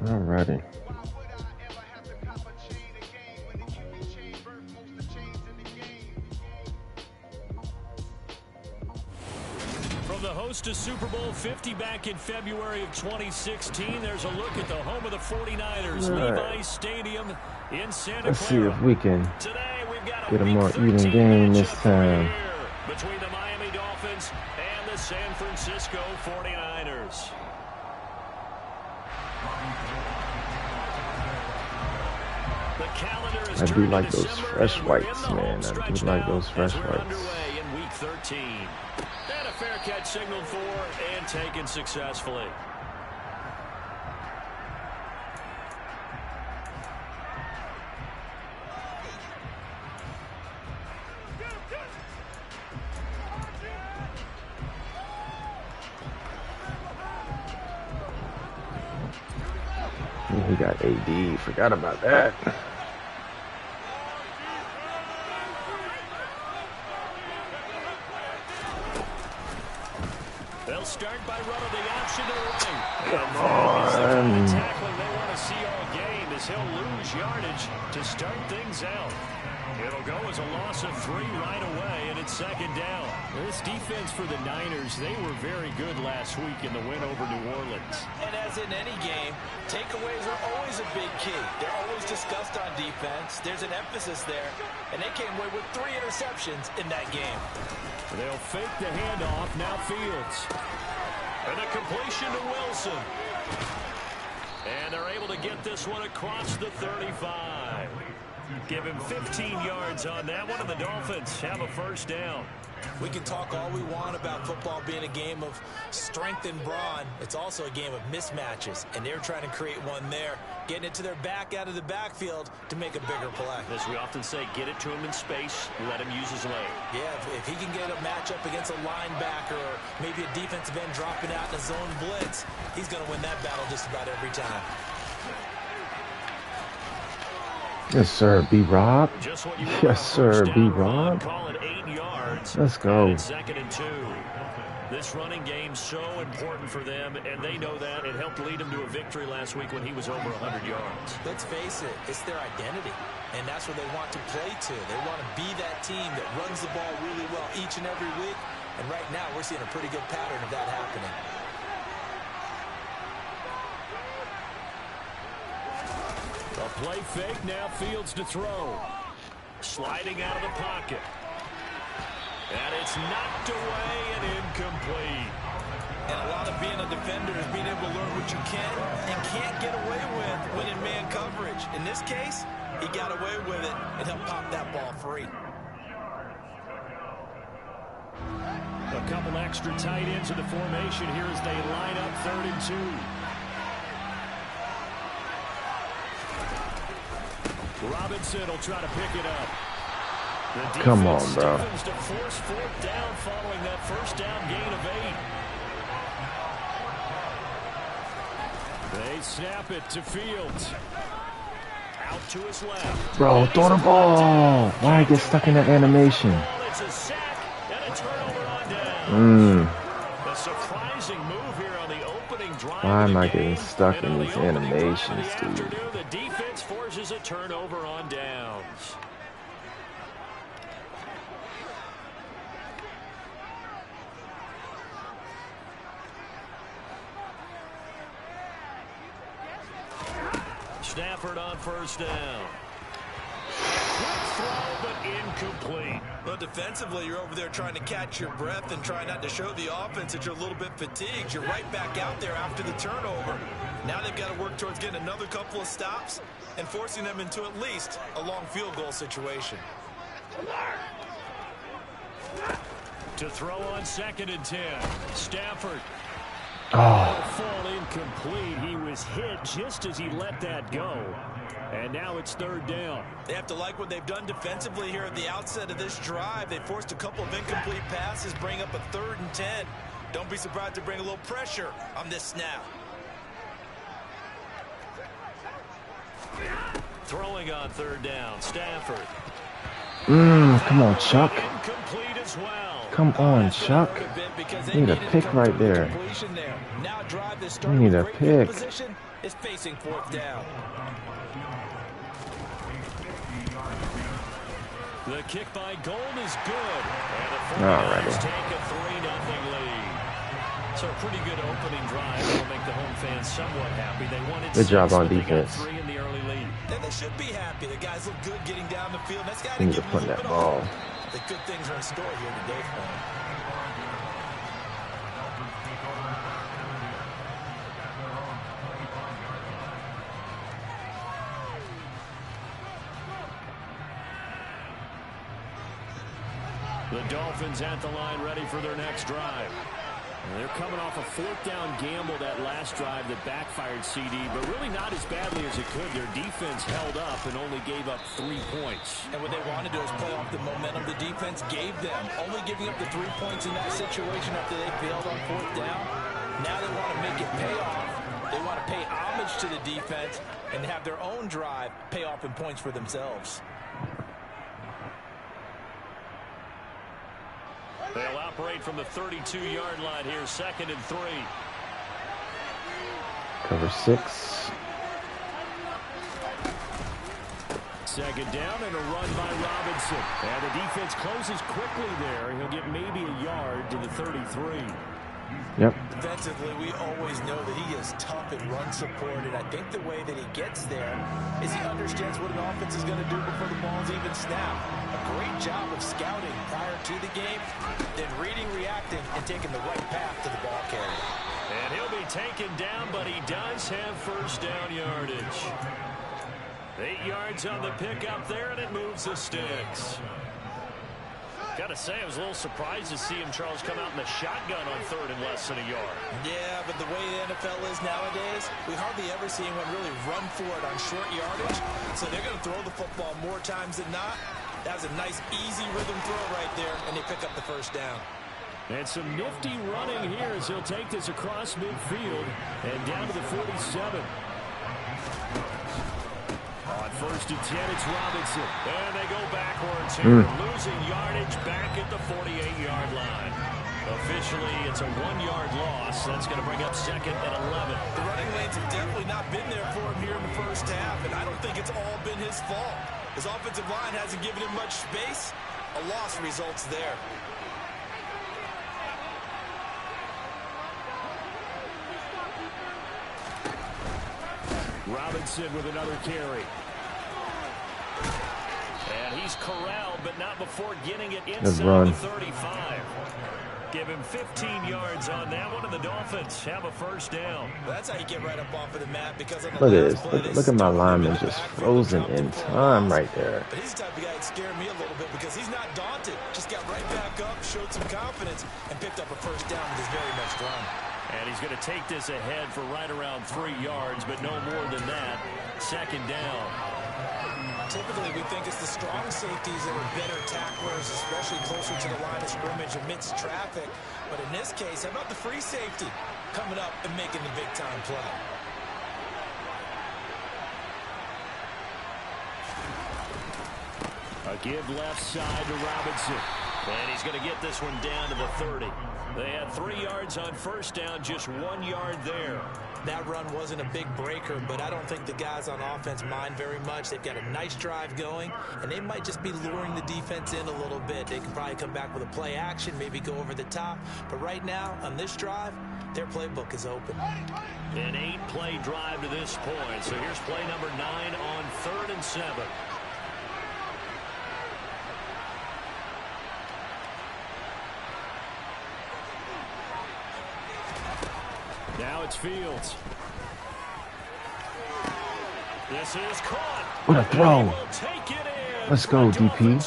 Alrighty. From the host to Super Bowl 50 back in February of 2016, there's a look at the home of the 49ers, Levi's Stadium in Santa Clara. Let's see if we can Today, we've got get a more even game this time. Between the Miami Dolphins and the San Francisco 49ers. The calendar is I do like those fresh whites, man. I do like those fresh whites. In week 13. And a fair catch signaled for and taken successfully. He got AD. Forgot about that. They'll start by running the option to the right. Come on. Tackling they want to see all game as he'll lose yardage to start things out. It'll go as a loss of 3 right away, and it's second down. This defense for the Niners, they were very good last week in the win over New Orleans. And as in any game, takeaways are always a big key. They're always discussed on defense. There's an emphasis there, and they came away with 3 interceptions in that game. They'll fake the handoff, now Fields. And a completion to Wilson. And they're able to get this one across the 35. Give him 15 yards on that one, and the Dolphins have a first down. We can talk all we want about football being a game of strength and brawn. It's also a game of mismatches, and they're trying to create one there, getting it to their back out of the backfield to make a bigger play. As we often say, get it to him in space, let him use his leg. Yeah, if he can get a matchup against a linebacker or maybe a defensive end dropping out in a zone blitz, he's going to win that battle just about every time. Yes, sir, B-Rob. Yes, sir, B-Rob. Call it 8 yards. Let's go. And 2nd and 2. This running game's so important for them, and they know that. It helped lead them to a victory last week when he was over 100 yards. Let's face it, it's their identity, and that's what they want to play to. They want to be that team that runs the ball really well each and every week, and right now we're seeing a pretty good pattern of that happening. A play fake, now Fields to throw. Sliding out of the pocket. And it's knocked away and incomplete. And a lot of being a defender is being able to learn what you can and can't get away with when in man coverage. In this case, he got away with it and helped pop that ball free. A couple extra tight ends in the formation here as they line up 3rd and 2. Robinson will try to pick it up. Come on, bro. To force 4th down following that first down gain of 8. They snap it to Fields. Out to his left. Bro, throw the ball. Why I get stuck in that animation? It's a sack and a turnover on down. A surprising move here on the opening drive. Why am I getting stuck in these animations, dude? The defense forces a turnover on downs. Stafford on first down. Quick throw, but incomplete. Well, defensively, you're over there trying to catch your breath and try not to show the offense that you're a little bit fatigued. You're right back out there after the turnover. Now they've got to work towards getting another couple of stops and forcing them into at least a long field goal situation. To throw on 2nd and 10. Stafford. Oh. Fall incomplete. He was hit just as he let that go. And now it's 3rd down. They have to like what they've done defensively here at the outset of this drive. They forced a couple of incomplete passes, bring up a 3rd and 10. Don't be surprised to bring a little pressure on this snap. Throwing on 3rd down, Stafford. Come on, Chuck. Incomplete as well. Come on, Chuck. We need a pick right there. We need a pick. Is facing fourth down. The kick by Gold is good. And the 49ers take a 3-0 lead. So a pretty good opening drive. That'll make the home fans somewhat happy. They wanted good job on they defense. got 3 in the early lead. And they should be happy. The guys look good getting down the field. That's got We to need to give punt that ball. The good things are in store here today for them. The Dolphins at the line ready for their next drive. And they're coming off a fourth down gamble that last drive that backfired CD, but really not as badly as it could. Their defense held up and only gave up 3 points. And what they want to do is play off the momentum the defense gave them. Only giving up the 3 points in that situation after they failed on fourth down. Now they want to make it pay off. They want to pay homage to the defense and have their own drive pay off in points for themselves. They'll operate from the 32-yard line here, 2nd and 3. Cover 6. 2nd down and a run by Robinson. And the defense closes quickly there. He'll get maybe a yard to the 33. Yep. Defensively, we always know that he is tough and run support, and I think the way that he gets there is he understands what an offense is going to do before the ball's even snapped. A great job of scouting prior to the game, then reading, reacting, and taking the right path to the ball carrier. And he'll be taken down, but he does have first down yardage. 8 yards on the pickup there, and it moves the sticks. Got to say, I was a little surprised to see him, Charles, come out in the shotgun on 3rd and less than a yard. Yeah, but the way the NFL is nowadays, we hardly ever see anyone really run for it on short yardage. So they're going to throw the football more times than not. That was a nice, easy rhythm throw right there, and they pick up the first down. And some nifty running here as he'll take this across midfield and down to the 47. On 1st and 10, it's Robinson. And they go backwards here, losing yardage back at the 48-yard line. Officially, it's a 1-yard loss. That's going to bring up 2nd and 11. The running lanes have definitely not been there for him here in the first half, and I don't think it's all been his fault. His offensive line hasn't given him much space. A loss results there. Robinson with another carry. And he's corralled, but not before getting it inside the 35. Give him 15 yards on that one, and the Dolphins have a first down. That's how you get right up off of the mat. Because on the Look at this. Look at my lineman just frozen in time right there. But he's the type of guy that scared me a little bit because he's not daunted. Just got right back up, showed some confidence, and picked up a first down with his very next run. And he's going to take this ahead for right around 3 yards, but no more than that. 2nd down. Typically, we think it's the strong safeties that are better tacklers, especially closer to the line of scrimmage amidst traffic. But in this case, how about the free safety coming up and making the big-time play? A give left side to Robinson. And he's going to get this one down to the 30. They had 3 yards on first down, just 1 yard there. That run wasn't a big breaker, but I don't think the guys on offense mind very much. They've got a nice drive going, and they might just be luring the defense in a little bit. They can probably come back with a play action, maybe go over the top. But right now, on this drive, their playbook is open. An 8-play drive to this point. So here's play number 9 on 3rd and 7. Now it's Fields. This is caught. What a throw. Let's go, DP.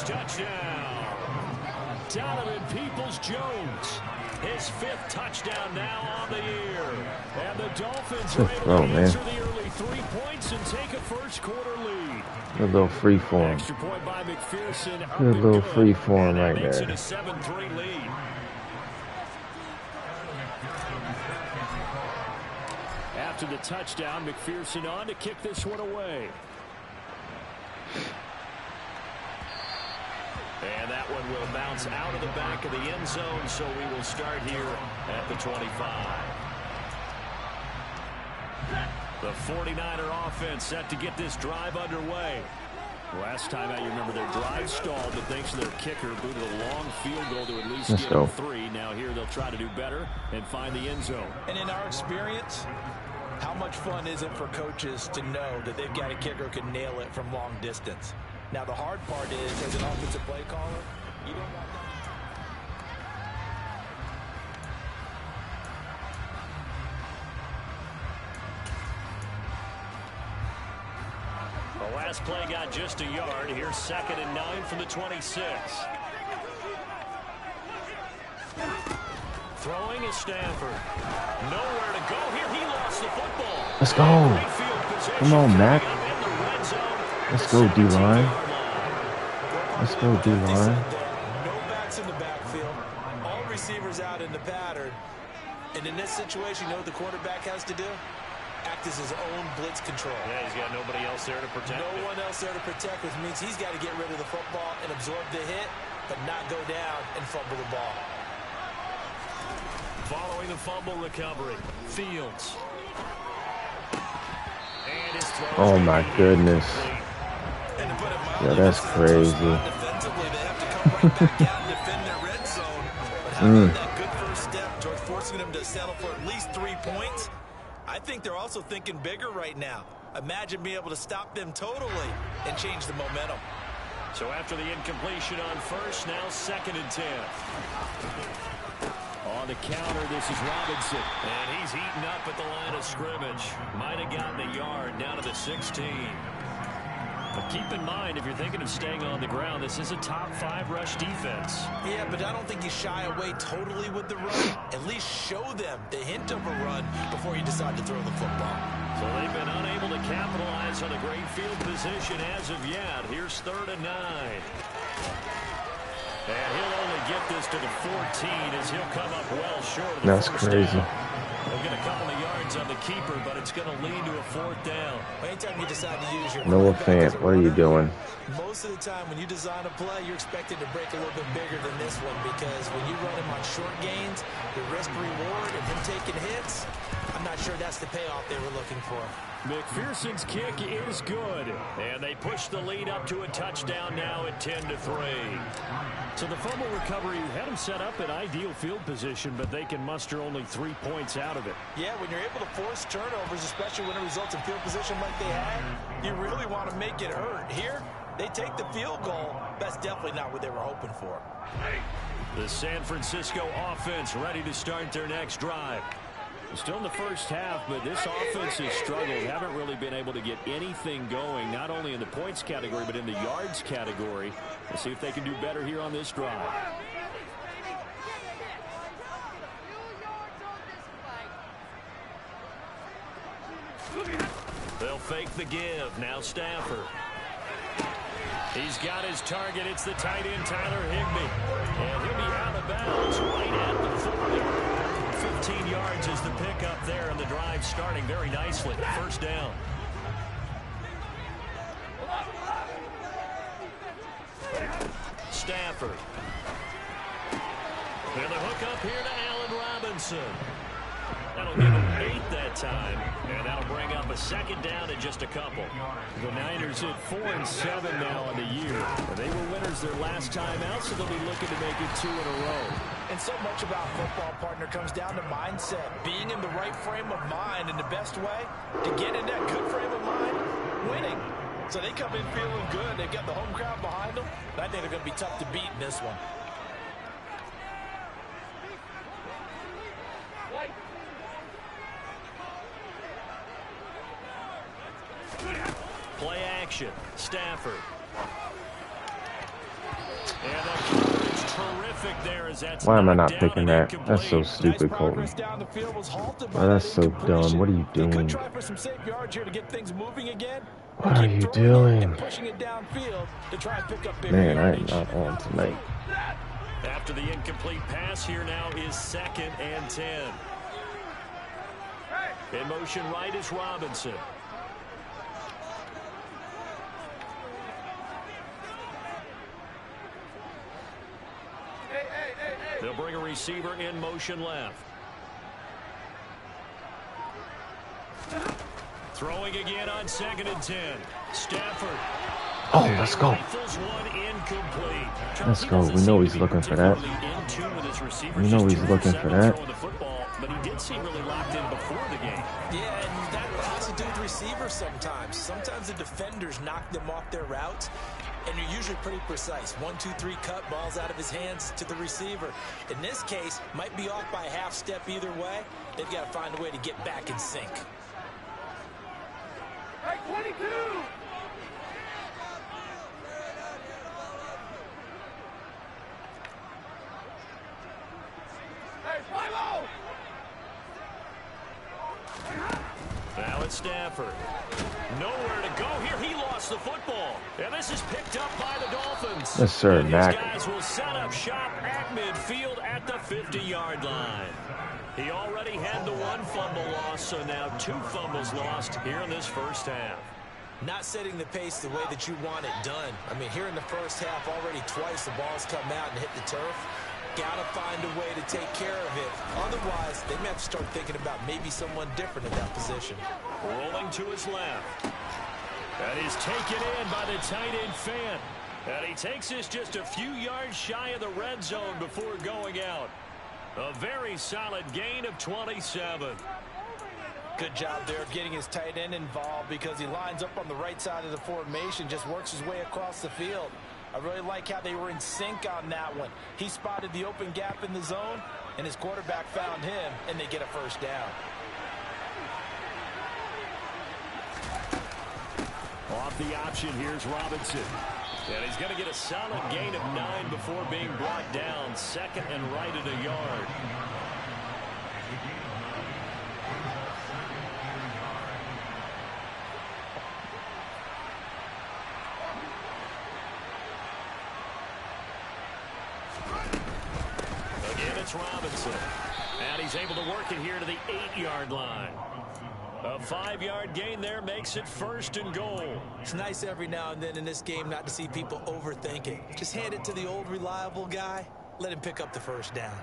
Donovan Peoples-Jones. His 5th touchdown now on the year. And the Dolphins are able to answer the early 3 points and take a first-quarter lead. A little free form. Extra point by McPherson. A little free form right there. there. Makes it a 7-3 lead. After the touchdown, McPherson on to kick this one away. And that one will bounce out of the back of the end zone, so we will start here at the 25. The 49er offense set to get this drive underway. Last time out, you remember their drive stalled, but thanks to their kicker, booted a long field goal to at least get them 3. Now here they'll try to do better and find the end zone. And in our experience, how much fun is it for coaches to know that they've got a kicker who can nail it from long distance? Now the hard part is, as an offensive play caller, you don't want that. The last play got just a yard. Here's 2nd and 9 from the 26. Throwing is Stafford. Nowhere to go here. He lost the football. Let's go. Come on, Mac. Let's go, D-line. Let's go, D-line. No backs in the backfield. All receivers out in the pattern. And in this situation, you know what the quarterback has to do? Act as his own blitz control. Yeah, he's got nobody else there to protect him. No one else there to protect, which means he's got to get rid of the football and absorb the hit, but not go down and fumble the ball. Following the fumble recovery, Fields. And his throw. Oh my goodness. Yeah, that's crazy. Defensively, they have to come right back out and defend their red zone. But having that good first step towards forcing them to settle for at least 3 points, I think they're also thinking bigger right now. Imagine being able to stop them totally and change the momentum. So after the incompletion on first, now 2nd and 10. On the counter, this is Robinson. And he's heating up at the line of scrimmage. Might have gotten a yard down to the 16. But keep in mind, if you're thinking of staying on the ground, this is a top 5 rush defense. Yeah, but I don't think you shy away totally with the run. At least show them the hint of a run before you decide to throw the football. So they've been unable to capitalize on a great field position as of yet. Here's 3rd and 9. And he'll only get this to the 14 as he'll come up well short of the That's first crazy. down. They'll get a couple of yards on the keeper, but it's going to lead to a 4th down. Anytime you decide to use your Noah Fant, what are you doing? Most of the time when you design a play, you're expected to break a little bit bigger than this one, because when you run him on short gains, the risk reward and him taking hits, I'm not sure that's the payoff they were looking for. McPherson's kick is good, and they push the lead up to a touchdown now at 10-3. So the fumble recovery had them set up in ideal field position, but they can muster only 3 points out of it. Yeah, when you're able to force turnovers, especially when it results in field position like they had, you really want to make it hurt. Here, they take the field goal. That's definitely not what they were hoping for. The San Francisco offense ready to start their next drive. Still in the first half, but this offense has struggled. Haven't really been able to get anything going, not only in the points category, but in the yards category. Let's see if they can do better here on this drive. They'll fake the give. Now Stafford. He's got his target. It's the tight end, Tyler Higbee. And he'll be out of bounds right at the 40. 15 yards is the pickup there, and the drive starting very nicely. 1st down. Stafford. And the hook up here to Allen Robinson. That'll give him 8 that time, and that'll bring up a 2nd down in just a couple. The Niners at 4-7 now on the year. They were winners their last time out, so they'll be looking to make it 2 in a row. And so much about football, partner, comes down to mindset. Being in the right frame of mind, and the best way to get in that good frame of mind, winning. So they come in feeling good. They've got the home crowd behind them. But I think they're going to be tough to beat in this one. Play action. Stafford. And that coverage terrific there as that's Why am I not knocked picking down and that? That's so incomplete. stupid, Colton. Oh, that's so dumb. What are you They could doing? try for some safe yards here to get things moving again. What are Keep you throwing it doing? and pushing it downfield to try and pick up bigger Man, I am yardage. not on tonight. After the incomplete pass, here now is 2nd and 10. In motion right is Robinson. They'll bring a receiver in motion left. Throwing again on 2nd and 10. Stafford. Oh, let's go. Let's go. We know he's looking for that. We know he's looking for that. But he did seem really locked in before the game. Yeah, and that has to do with receivers sometimes. Sometimes the defenders knock them off their routes, and you're usually pretty precise. 1, 2, 3 cut, balls out of his hands to the receiver. In this case, might be off by a half step either way. They've got to find a way to get back in sync. Hey, 22! Now it's Stafford. Nowhere to go here. He lost the football. And this is picked up by the Dolphins. Yes, sir, and Mac. These guys will set up shop at midfield at the 50-yard line. He already had the 1 fumble loss, so now 2 fumbles lost here in this first half. Not setting the pace the way that you want it done. I mean, here in the first half, already twice the ball's come out and hit the turf. Got to find a way to take care of it. Otherwise, they may have to start thinking about maybe someone different in that position. Rolling to his left. That is taken in by the tight end Fan. And he takes this just a few yards shy of the red zone before going out. A very solid gain of 27. Good job there of getting his tight end involved because he lines up on the right side of the formation, just works his way across the field. I really like how they were in sync on that one. He spotted the open gap in the zone, and his quarterback found him, and they get a first down. Off the option, here's Robinson. And he's going to get a solid gain of 9 before being brought down. 2nd and right at a yard. Again, it's Robinson. And he's able to work it here to the 8-yard line. A 5-yard gain there makes it 1st and goal. It's nice every now and then in this game not to see people overthink it. Just hand it to the old reliable guy. Let him pick up the first down.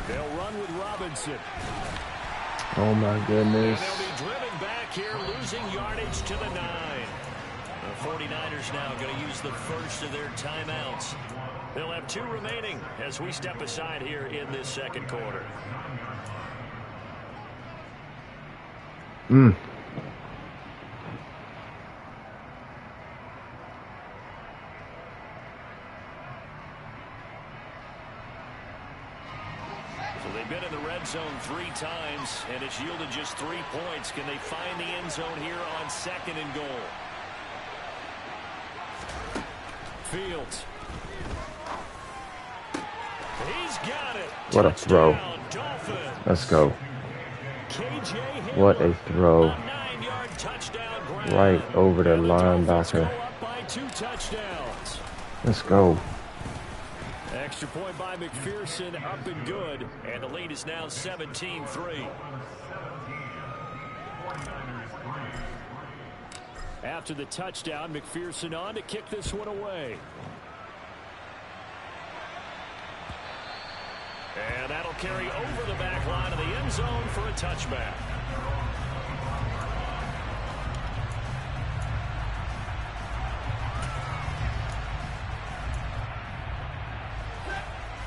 They'll run with Robinson. Oh, my goodness. And they'll be driven back here, losing yardage to the 9. The 49ers now going to use the first of their timeouts. They'll have 2 remaining as we step aside here in this second quarter. They've been in the red zone 3 times, and it's yielded just 3 points. Can they find the end zone here on 2nd and goal? Fields. He's got it. What a throw. Dolphins. Let's go. KJ What a throw. a 9-yard touchdown grab. Right over the And the Dolphins go linebacker. up by 2 touchdowns. Let's go. Extra point by McPherson, up and good. And the lead is now 17-3. After the touchdown, McPherson on to kick this one away. And that'll carry over the back line of the end zone for a touchback.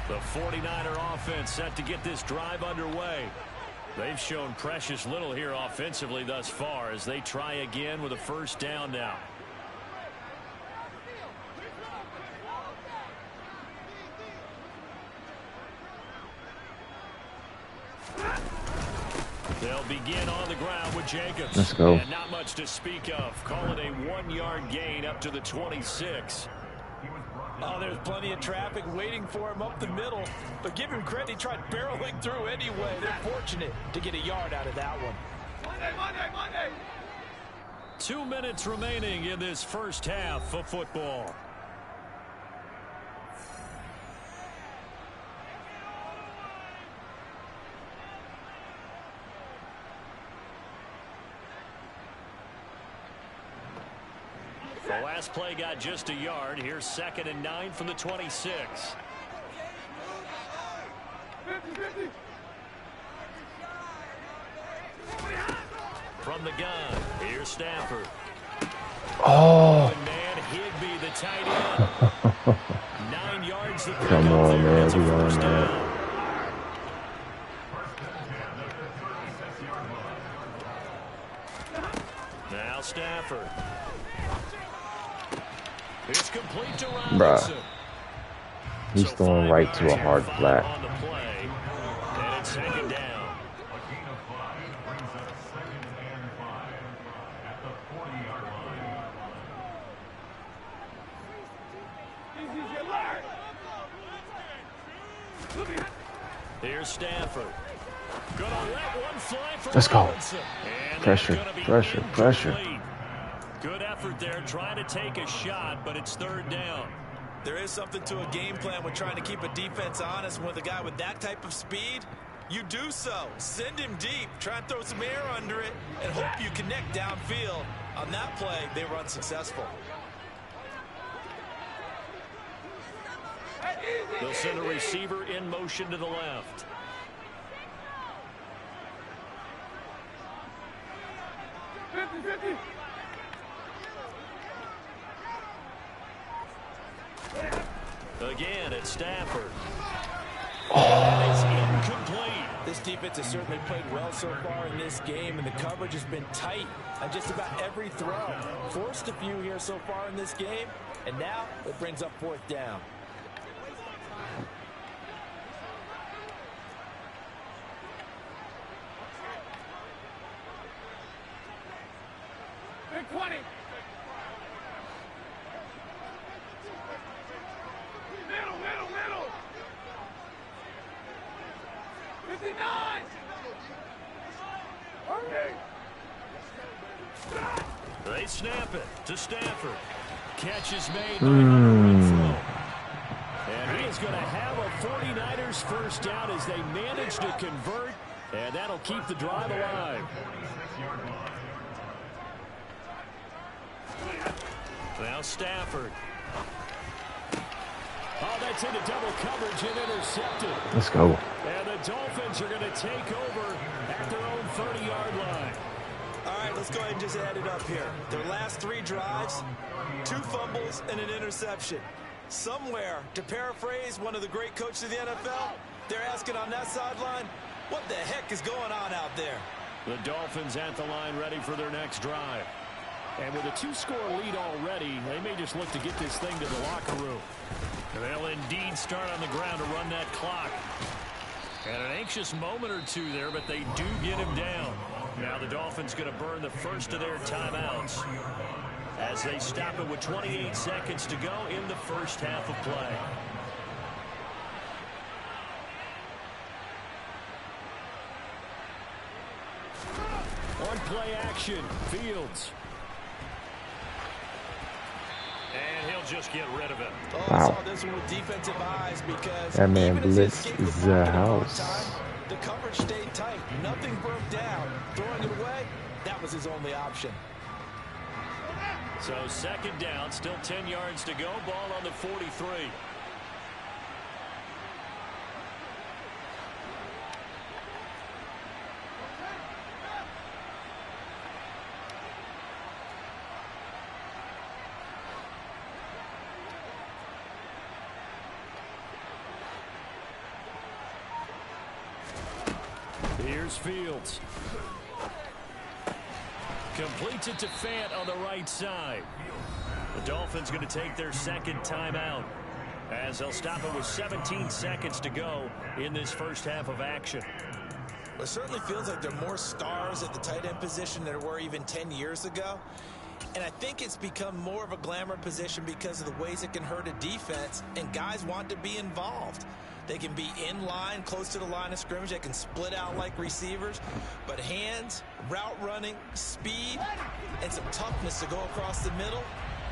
The 49er offense set to get this drive underway. They've shown precious little here offensively thus far as they try again with a first down now. They'll begin on the ground with Jacobs. Let's go. And not much to speak of. Call it a 1-yard gain up to the 26. Oh, there's plenty of traffic waiting for him up the middle. But give him credit, he tried barreling through anyway. They're fortunate to get a yard out of that one. Monday. 2 minutes remaining in this first half of football. The last play got just a yard. Here's 2nd and 9 from the 26. 50-50. From the gun, here's Stafford. Oh. And man, Higbee, the tight end. 9 yards. Come on, man. We on that. Now Stafford. It's complete to Bruh. Robinson. He's throwing right to a hard flat. On the play, and it's 2nd down. Here's Stafford. Gonna let one fly for Let's go. Robinson. And Pressure, that's gonna be pressure, pressure. incomplete. Good effort there, trying to take a shot, but it's 3rd down. There is something to a game plan with trying to keep a defense honest. With a guy with that type of speed, you do so. Send him deep, try and throw some air under it, and hope you connect downfield. On that play, they were unsuccessful. They'll send a receiver in motion to the left. Again, it's Stafford. And it's incomplete. This defense has certainly played well so far in this game, and the coverage has been tight on just about every throw. Forced a few here so far in this game, and now it brings up 4th down. Big 20. Middle. 59. Okay. They snap it to Stafford. Catch is made by Renfro. And he is going to have a 49ers first down as they manage to convert, and that'll keep the drive alive. Now Stafford. Oh, that's into double coverage and intercepted. Let's go. And the Dolphins are going to take over at their own 30-yard line. All right, let's go ahead and just add it up here. Their last 3 drives, 2 fumbles and an interception. Somewhere, to paraphrase one of the great coaches of the NFL, they're asking on that sideline, what the heck is going on out there? The Dolphins at the line ready for their next drive. And with a 2-score lead already, they may just look to get this thing to the locker room. And they'll indeed start on the ground to run that clock. And an anxious moment or two there, but they do get him down. Now the Dolphins going to burn the first of their timeouts as they stop it with 28 seconds to go in the first half of play. On play action, Fields. And he'll just get rid of it. Oh, Wow. I saw this one with defensive eyes because That man even as blitzed they escaped the ball at house. one time, the coverage stayed tight. Nothing broke down. Throwing it away, that was his only option. So 2nd down, still 10 yards to go. Ball on the 43. Here's Fields. Completes it to Fant on the right side. The Dolphins going to take their 2nd timeout as they'll stop it with 17 seconds to go in this first half of action. Well, it certainly feels like there are more stars at the tight end position than there were even 10 years ago. And I think it's become more of a glamour position because of the ways it can hurt a defense, and guys want to be involved. They can be in line, close to the line of scrimmage. They can split out like receivers. But hands, route running, speed, and some toughness to go across the middle,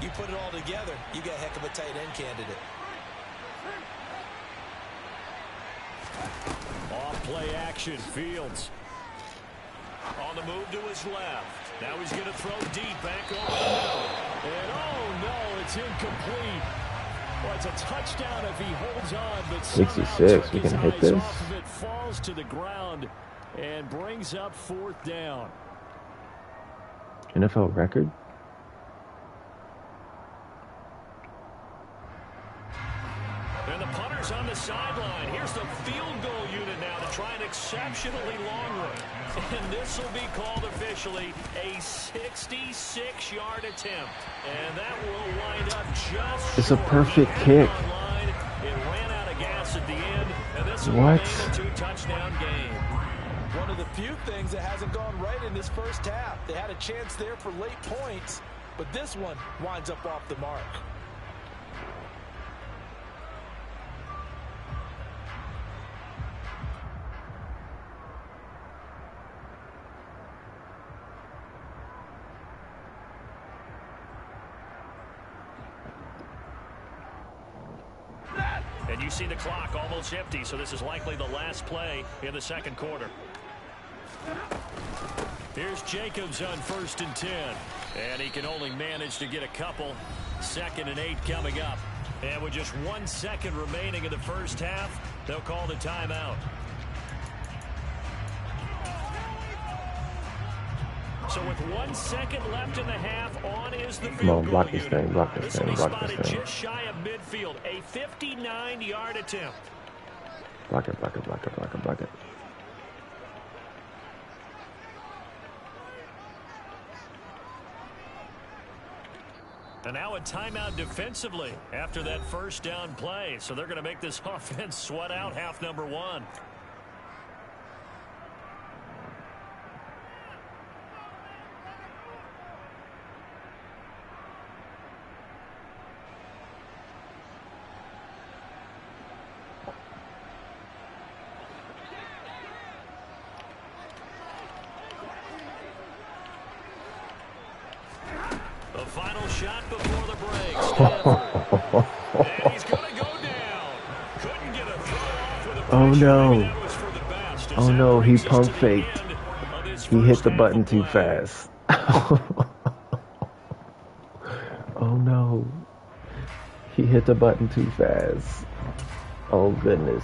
you put it all together, you get a heck of a tight end candidate. Off play action, Fields. On the move to his left. Now he's going to throw deep back over the middle. And oh no, it's incomplete. Well, it's a touchdown if he holds on, but 66. We can hit this. Off of it, falls to the ground and brings up 4th down. NFL record? And the punter's on the sideline. Here's the field goal unit now to try an exceptionally long one. And this will be called officially a 66-yard attempt. And that will wind up just it's a perfect kick. It ran out of gas at the end, and this will remain a 2-touchdown game. One of the few things that hasn't gone right in this first half. They had a chance there for late points, but this one winds up off the mark. And you see the clock almost empty, so this is likely the last play in the second quarter. Here's Jacobs on 1st and 10. And he can only manage to get a couple. 2nd and 8 coming up. And with just 1 second remaining in the first half, they'll call the timeout. So with 1 second left in the half, on is the field goal. Come on, block this thing, block this thing, block this thing. Just shy of midfield, a 59-yard attempt. Block it, block it, block it, block it, block it. And now a timeout defensively after that first down play. So they're going to make this offense sweat out half number 1. The final shot before the break. And he's going to go down. Couldn't get a throw off with a Oh no. that was for the best. Oh no, he pump faked. He hit the button too fast. Oh no. He hit the button too fast. Oh goodness.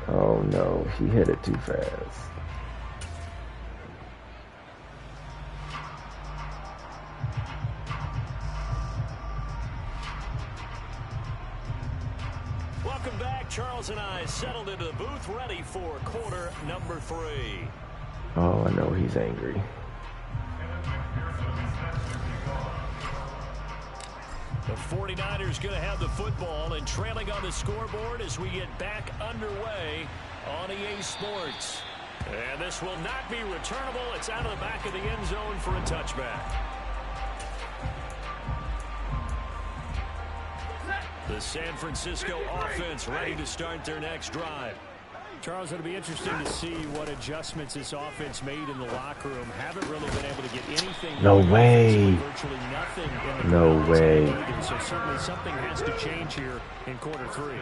Oh no, he hit it too fast. Welcome back. Charles and I settled into the booth, ready for quarter number 3. Oh, I know he's angry. The 49ers going to have the football and trailing on the scoreboard as we get back underway on EA Sports. And this will not be returnable. It's out of the back of the end zone for a touchback. The San Francisco offense ready to start their next drive. Charles, it'll be interesting to see what adjustments this offense made in the locker room. Haven't really been able to get anything. No way. Virtually nothing in the No way. so certainly something has to change here in quarter 3.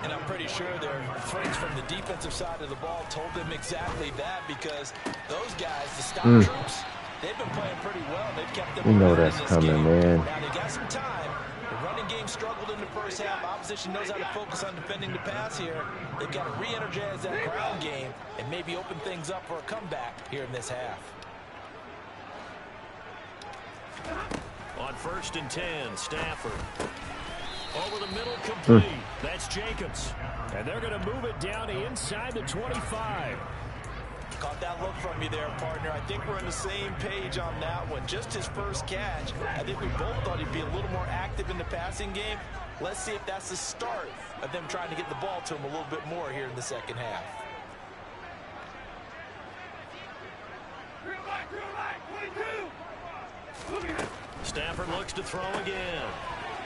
And I'm pretty sure their friends from the defensive side of the ball told them exactly that, because those guys, the stop troops, they've been playing pretty well. They've kept them. We know around that's in this coming, game. man. Now they got some time. The running game struggled in the first half. Opposition knows how to focus on defending the pass here. They've got to re-energize that ground game and maybe open things up for a comeback here in this half. On 1st and 10, Stafford. Over the middle, complete. That's Jacobs. And they're going to move it down to inside the 25. Caught that look from you there, partner. I think we're on the same page on that one. Just his first catch. I think we both thought he'd be a little more active in the passing game. Let's see if that's the start of them trying to get the ball to him a little bit more here in the second half. Stafford looks to throw again.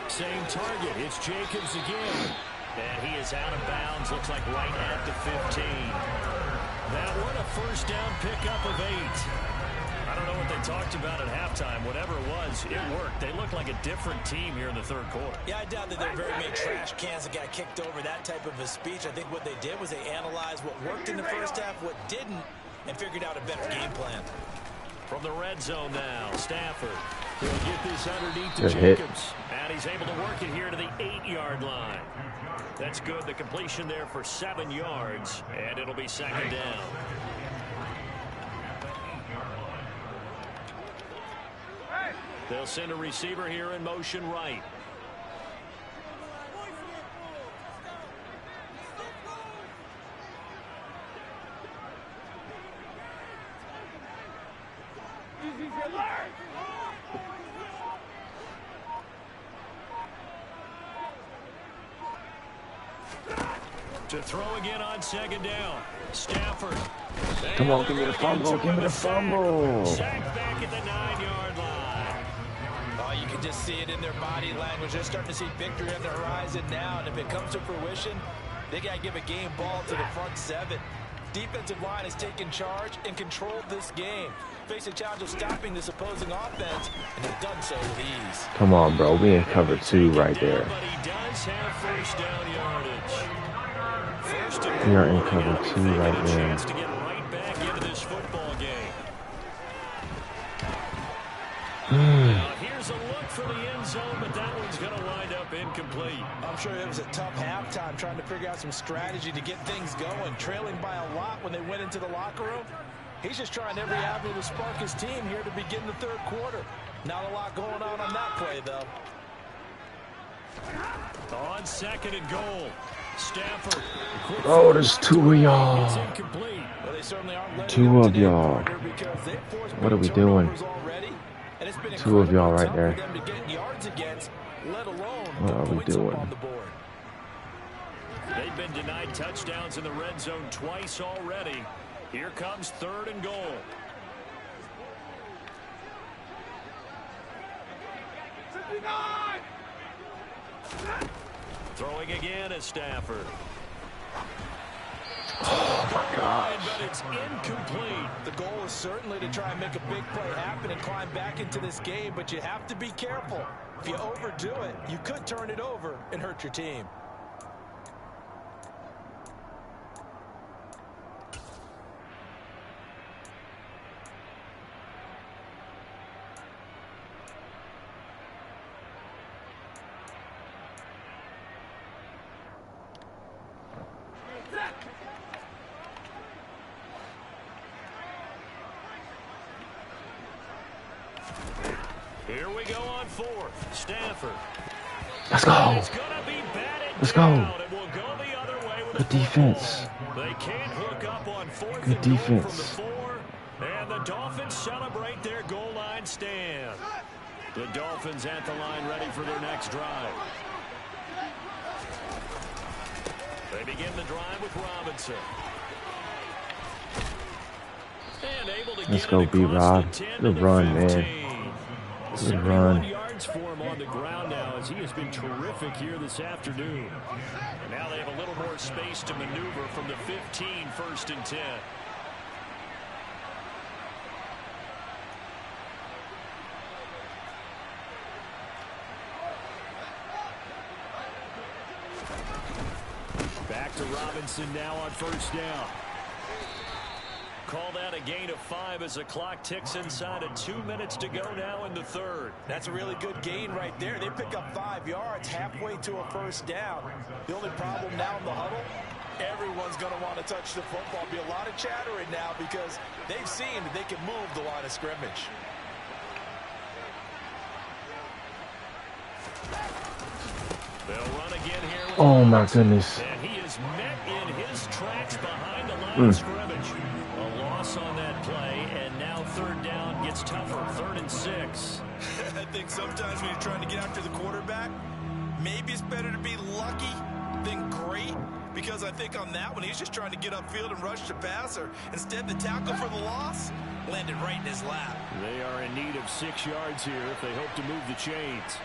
Same target. It's Jacobs again. And he is out of bounds. Looks like right at the 15. That one a first down pickup of 8. I don't know what they talked about at halftime. Whatever it was, it worked. They look like a different team here in the third quarter. Yeah, I doubt that there are very many trash cans that got kicked over, that type of a speech. I think what they did was they analyzed what worked in the first half, what didn't, and figured out a better game plan. From the red zone now, Stafford. He'll get this underneath to Good hit. Jacobs. And he's able to work it here to the 8-yard line. That's good. The completion there for 7 yards. And it'll be second down. They'll send a receiver here in motion right. To throw again on second down. Stafford. Come on, give me the fumble. Give me the fumble. Sacked back at the 9-yard line. Oh, you can just see it in their body language. They're starting to see victory on the horizon now. And if it comes to fruition, they got to give a game ball to the front 7. Defensive line has taken charge and controlled this game. Face a challenge of stopping this opposing offense, and they've done so with ease. Come on, bro. We in cover 2 right there. But he does have first down yardage. We are in cover 2 right there. Chance to get right back into this football game. Now here's a look for the end zone, but that one's going to wind up incomplete. I'm sure it was a tough halftime trying to figure out some strategy to get things going, trailing by a lot when they went into the locker room. He's just trying every avenue to spark his team here to begin the third quarter. Not a lot going on that play, though. On second and goal. Stafford. Oh, there's 2 of y'all. It's incomplete. Well, they certainly aren't letting 2 up of to their y'all. corner because they've forced What are we big doing? turnovers already, and it's been 2 of y'all incredibly right tough there. for them to get yards against, let alone What put are we points up doing? on the board. They've been denied touchdowns in the red zone twice already. Here comes third and goal. 59! Throwing again is Stafford. Oh, my gosh. But it's incomplete. The goal is certainly to try and make a big play happen and climb back into this game, but you have to be careful. If you overdo it, you could turn it over and hurt your team. Here we go on fourth. Stafford. Let's go. It's gonna be batted Let's down. go. It will go the other way with Good a defense. They can't hook up on fourth Good and goal from the defense. 4. And the Dolphins celebrate their goal line stand. The Dolphins at the line ready for their next drive. They begin the drive with Robinson. And able to Let's get go, it across B-Rob. the 10 Good to the run, man. 15. Good 71 run. yards for him on the ground now as he has been terrific here this afternoon. And now they have a little more space to maneuver from the 15, first and 10. Back to Robinson now on first down. Call that a gain of 5 as the clock ticks inside of 2 minutes to go now in the third. That's a really good gain right there. They pick up 5 yards halfway to a first down. The only problem now in the huddle, everyone's going to want to touch the football. Be a lot of chattering now because they've seen that they can move the line of scrimmage. They'll run again here. Oh, my goodness. And he is met in his tracks behind the line of scrimmage. A loss on that play, and now third down gets tougher. 3rd and 6. I think sometimes when you're trying to get after the quarterback, maybe it's better to be lucky than great. Because I think on that one, he's just trying to get upfield and rush the passer. Instead, the tackle for the loss landed right in his lap. They are in need of 6 yards here if they hope to move the chains.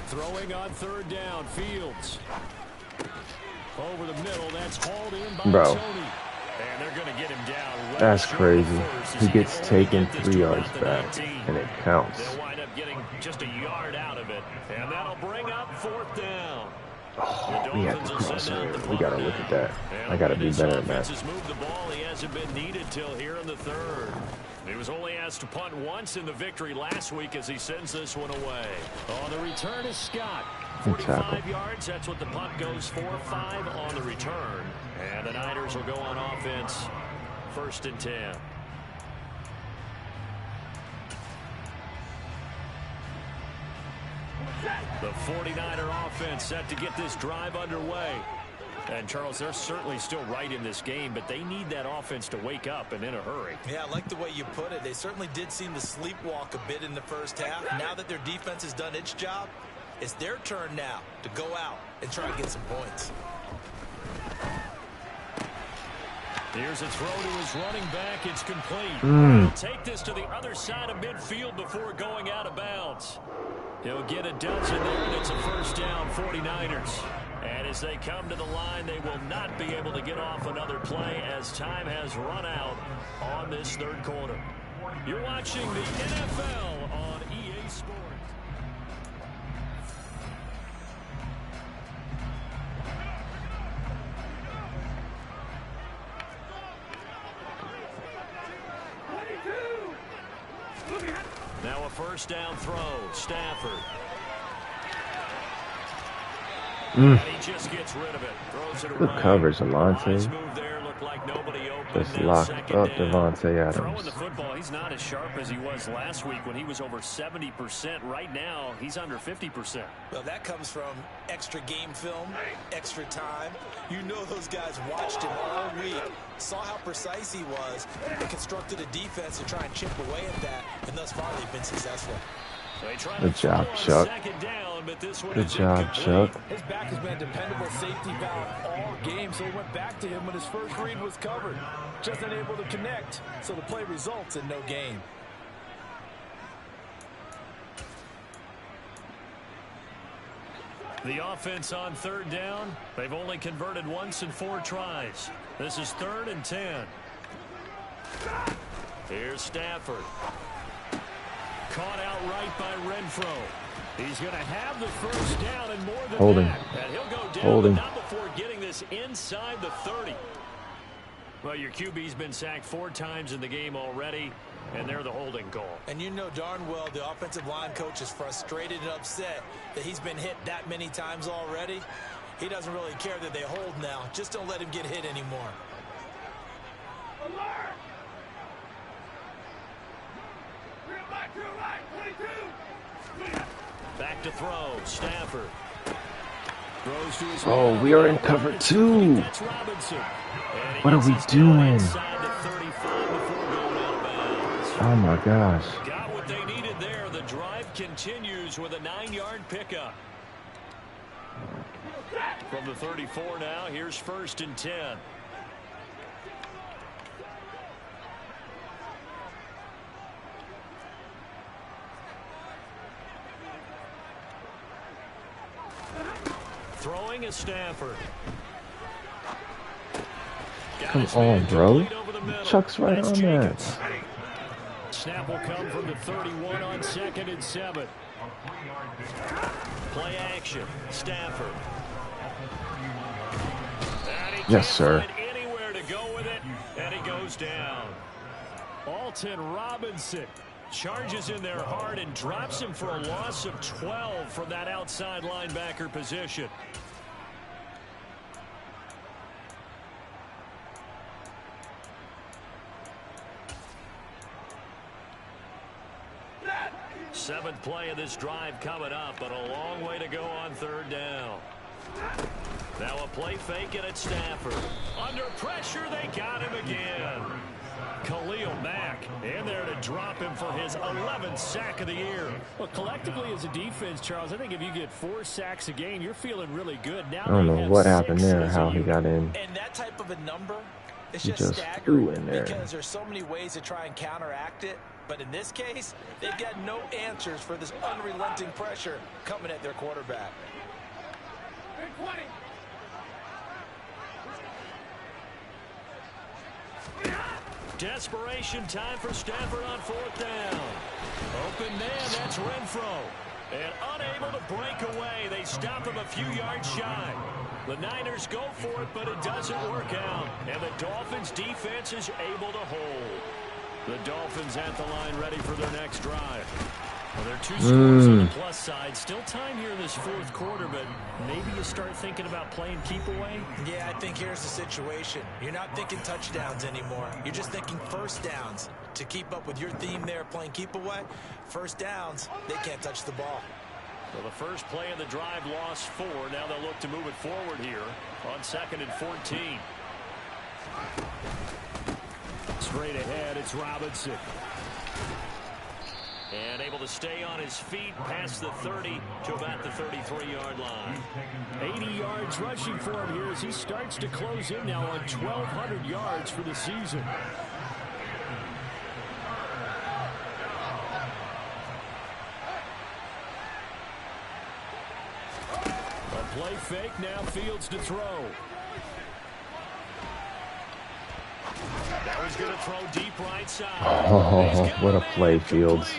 Throwing on third down, Fields. Over the middle, that's hauled in by Bro. Tony. And they're going to get him down. Well, That's crazy. He gets taken 3 yards back, and it counts. They'll wind up getting just a yard out of it, and that'll bring up 4th down. Oh, we had the crossover. We gotta look at that. I gotta be better at that. Moved the ball. He hasn't been needed till here in the 3rd. He was only asked to punt once in the victory last week as he sends this one away. On the return is Scott. 45 yards. That's what the punt goes for. 5 on the return. And the Niners will go on offense. 1st and 10. The 49er offense set to get this drive underway. And, Charles, they're certainly still right in this game, but they need that offense to wake up and in a hurry. Yeah, I like the way you put it. They certainly did seem to sleepwalk a bit in the first half. Now that their defense has done its job, it's their turn now to go out and try to get some points. Here's a throw to his running back. It's complete. He'll take this to the other side of midfield before going out of bounds. He'll get a dozen there, and it's a 1st down, 49ers. And as they come to the line, they will not be able to get off another play as time has run out on this 3rd quarter. You're watching the NFL on EA Sports. Now a 1st down throw. Stafford. And he just gets rid of it. Throws it away. Good coverage, Alontae. Like nobody open. Just locked up Devontae Adams. Throwing the football, he's not as sharp as he was last week when he was over 70%. Right now, he's under 50%. Well, that comes from extra game film, extra time. You know those guys watched him all week, saw how precise he was, and constructed a defense to try and chip away at that, and thus far they've been successful. Good job, Chuck. Good job, Chuck. His back has been a dependable safety valve all game, so he went back to him when his first read was covered. Just unable to connect, so the play results in no gain. The offense on 3rd down, they've only converted once in 4 tries. This is 3rd and 10. Here's Stafford. Caught outright by Renfro. He's going to have the 1st down and more than that. And he'll go down, but not before getting this inside the 30. Well, your QB's been sacked 4 times in the game already, and they're the holding call. And you know darn well the offensive line coach is frustrated and upset that he's been hit that many times already. He doesn't really care that they hold now. Just don't let him get hit anymore. Alert! Back to throw. Stafford. Throws to his Oh, we are in cover 2. What are we doing? Oh my gosh. Got what they needed there. The drive continues with a 9-yard pickup. From the 34 now, here's 1st and 10. Throwing is Stafford. Come on, bro. Chuck's right on that. Snap will come from the 31 on 2nd and 7. Play action. Stafford. Yes, sir. Anywhere to go with it, and he goes down. Alton Robinson charges in there hard and drops him for a loss of 12 from that outside linebacker position. Seventh play of this drive coming up, but a long way to go on 3rd down. Now a play fake and it's Stafford. Under pressure, they got him again. Khalil Mack in there to drop him for his 11th sack of the year. Well, collectively as a defense, Charles, I think if you get 4 sacks a game, you're feeling really good. Now I don't know what happened there, how he got in. And that type of a number is He just just threw staggering in there. because there's so many ways to try and counteract it. But in this case, they've got no answers for this unrelenting pressure coming at their quarterback. desperation time for Stafford on 4th down. Open man, that's Renfro. And unable to break away. They stop him a few yards shy. The Niners go for it, but it doesn't work out. And the Dolphins defense is able to hold. The Dolphins at the line ready for their next drive. Well, there are 2 scores on the plus side. Still time here in this 4th quarter, but maybe you start thinking about playing keep away? Yeah, I think here's the situation. You're not thinking touchdowns anymore. You're just thinking first downs. To keep up with your theme there, playing keep away, first downs, they can't touch the ball. Well, the first play of the drive lost 4. Now they'll look to move it forward here on 2nd and 14. Straight ahead, it's Robinson. And able to stay on his feet past the 30 to about the 33-yard line. 80 yards rushing for him here as he starts to close in now on 1,200 yards for the season. A play fake, now Fields to throw. That was going to throw deep right side. Oh, what a play, Fields.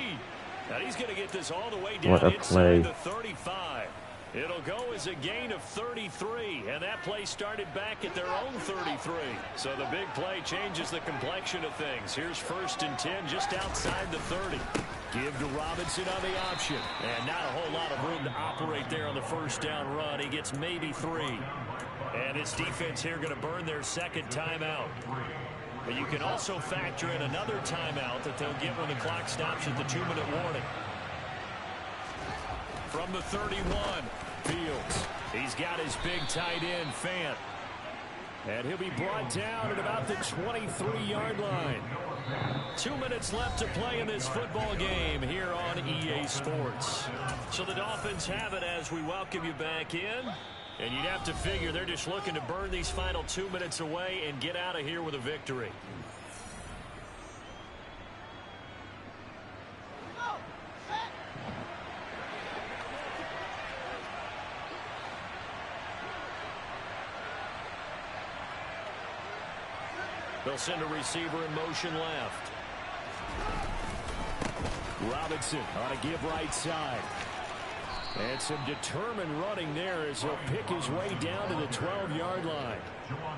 Now he's going to get this all the way down What a play. inside the 35. It'll go as a gain of 33, and that play started back at their own 33. So the big play changes the complexion of things. Here's 1st and 10 just outside the 30. Give to Robinson on the option. And not a whole lot of room to operate there on the 1st down run. He gets maybe 3. And this defense here going to burn their 2nd timeout. But you can also factor in another timeout that they'll get when the clock stops at the 2-minute warning. From the 31, Fields. He's got his big tight end, Fant. And he'll be brought down at about the 23-yard line. 2 minutes left to play in this football game here on EA Sports. So the Dolphins have it as we welcome you back in. And you'd have to figure they're just looking to burn these final 2 minutes away and get out of here with a victory. They'll send a receiver in motion left. Robinson on a give right side. And some determined running there as he'll pick his way down to the 12-yard line.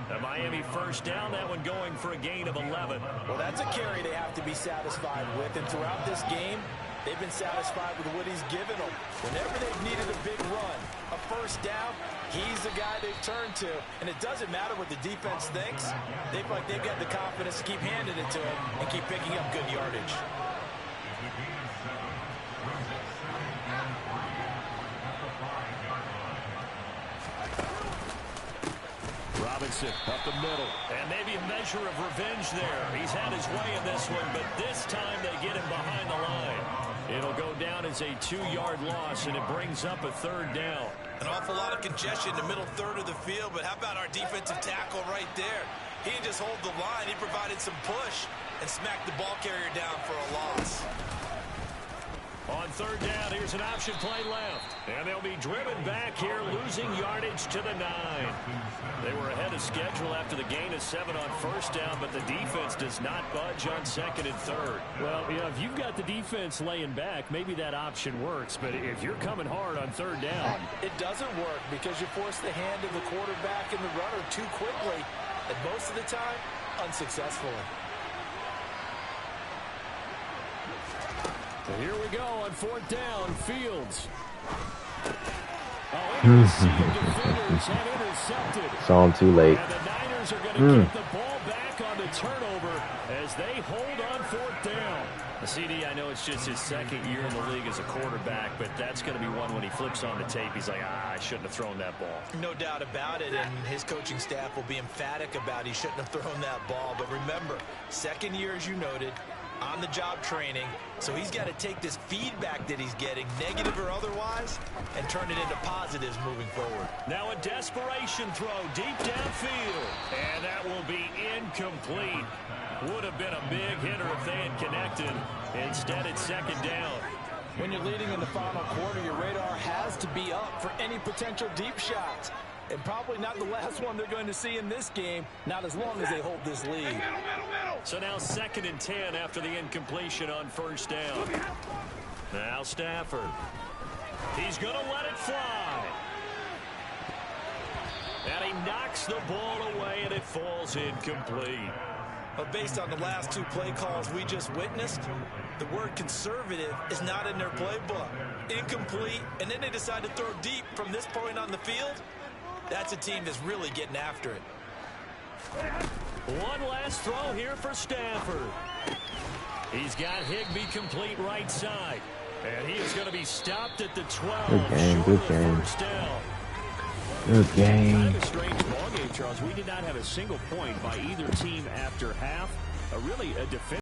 The Miami 1st down, that one going for a gain of 11. Well, that's a carry they have to be satisfied with. And throughout this game, they've been satisfied with what he's given them. Whenever they've needed a big run, a 1st down, he's the guy they've turned to. And it doesn't matter what the defense thinks. They feel like they've got the confidence to keep handing it to him and keep picking up good yardage. Robinson up the middle. And maybe a measure of revenge there. He's had his way in this one, but this time they get him behind the line. It'll go down as a 2-yard loss, and it brings up a 3rd down. An awful lot of congestion in the middle third of the field, but how about our defensive tackle right there? He didn't just hold the line. He provided some push and smacked the ball carrier down for a loss. On 3rd down, here's an option play left. And they'll be driven back here, losing yardage to the 9. They were ahead of schedule after the gain of 7 on 1st down, but the defense does not budge on 2nd and 3rd. Well, if you've got the defense laying back, maybe that option works. But if you're coming hard on 3rd down, it doesn't work because you force the hand of the quarterback and the runner too quickly. And most of the time, unsuccessfully. So here we go on 4th down, Fields. Defenders have intercepted. Saw him too late. And the Niners are going to get the ball back on the turnover as they hold on 4th down. CD, I know it's just his 2nd year in the league as a quarterback, but that's going to be one when he flips on the tape. He's like, I shouldn't have thrown that ball. No doubt about it, and his coaching staff will be emphatic about he shouldn't have thrown that ball. But remember, 2nd year, as you noted, on-the-job training, so he's got to take this feedback that he's getting, negative or otherwise, and turn it into positives moving forward. Now a desperation throw deep downfield, and that will be incomplete. Would have been a big hitter if they had connected. Instead, it's 2nd down. When you're leading in the final quarter, your radar has to be up for any potential deep shots. And probably not the last one they're going to see in this game, not as long as they hold this lead. So now 2nd and 10 after the incompletion on 1st down. Now Stafford. He's going to let it fly. And he knocks the ball away, and it falls incomplete. But based on the last 2 play calls we just witnessed, the word conservative is not in their playbook. Incomplete, and then they decide to throw deep from this point on the field. That's a team that's really getting after it. One last throw here for Stafford. He's got Higbee complete right side. And he is going to be stopped at the 12. Good game, good game. First down. Good game. Kind of a strange ball game, Charles. We did not have a single point by either team after half. Really a defense.